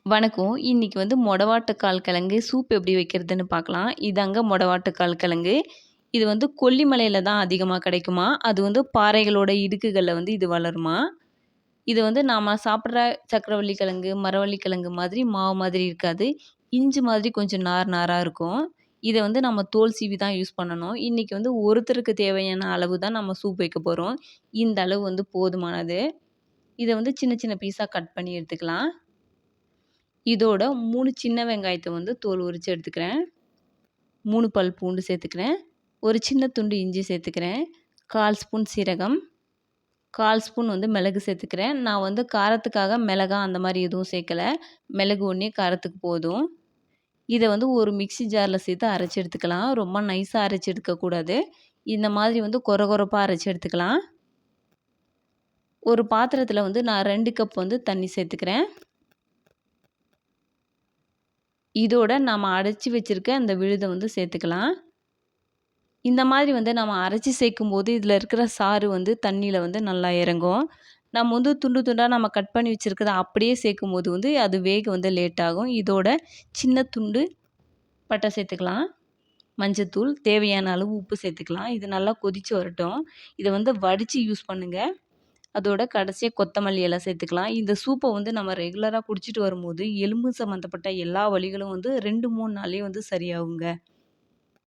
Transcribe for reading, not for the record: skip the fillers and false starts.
வணக்கம். இன்னைக்கு மொடவாட்டுக்கால் கிழங்கு சூப் எப்படி வைக்கிறதுன்னு பார்க்கலாம். இதாங்க மொடவாட்டுக்கால் கிழங்கு. இது கொல்லிமலையில தான் அதிகமா கிடைக்குமா. அது பாறைகளோட இடுக்குகள்ல இது வளருமா. இது நாம சாப்பிடுற சக்கரவள்ளி கிழங்கு, மரவள்ளி கிழங்கு மாதிரி மாவு மாதிரி இருக்காது. இஞ்சி மாதிரி கொஞ்சம் நார் நாரா இருக்கும். இத நம்ம தோல் சீவி தான் யூஸ் பண்ணணும். இன்னைக்கு ஒருத்தருக்கு தேவையான அளவு தான் நம்ம சூப் வைக்க போறோம். இந்த அளவு போதுமானது. இத சின்ன சின்ன பீஸா கட் பண்ணி எடுத்துக்கலாம். இதோட 3 சின்ன வெங்காயத்த தோல் உரிச்சு எடுத்துக்கிறேன். 3 பல் பூண்டு சேர்த்துக்கிறேன். ஒரு சின்ன துண்டு இஞ்சி சேர்த்துக்கிறேன். 1/4 ஸ்பூன் சீரகம், 1/4 ஸ்பூன் மிளகு சேர்த்துக்கிறேன். நான் காரத்துக்காக மிளகா அந்த மாரி எதுவும் சேர்க்கல. மிளகு ஒண்ணே காரத்துக்கு போதும். இத ஒரு மிக்ஸி ஜார்ல சேர்த்து அரைச்சு எடுத்துக்கலாம். ரொம்ப நைஸா அரைச்சு எடுக்கக்கூடாது. இந்த மாதிரி கொர கொரப்பா அரைச்சு எடுத்துக்கலாம். ஒரு பாத்திரத்தில நான் 2 கப் தண்ணி சேர்த்துக்கிறேன். இதோட நாம அரைச்சு வச்சிருக்க அந்த விழுத சேர்த்துக்கலாம். இந்த மாதிரி நம்ம அரைச்சு சேர்க்கும்போது, இதில இருக்கிற சாறு தண்ணீல நல்லா இறங்கும். நம்ம துண்டு துண்டா நம்ம கட் பண்ணி வச்சிருக்கிறத அப்படியே சேர்க்கும்போது அது வேக லேட் ஆகும். இதோட சின்ன துண்டு பட்டை சேர்த்துக்கலாம். மஞ்சத்தூள், தேவையான அளவு உப்பு சேர்த்துக்கலாம். இது நல்லா கொதிச்சு வரட்டும். இத வடிச்சு யூஸ் பண்ணுங்க. அதோட கடைசியா கொத்தமல்லி இலை சேர்த்துக்கலாம். இந்த சூப்ப நம்ம ரெகுலரா குடிச்சிட்டு வரும்போது, எலும்பு சம்மந்தப்பட்ட எல்லா வலிகளும் 2, 3 நாள்லயே சரியாகுங்க.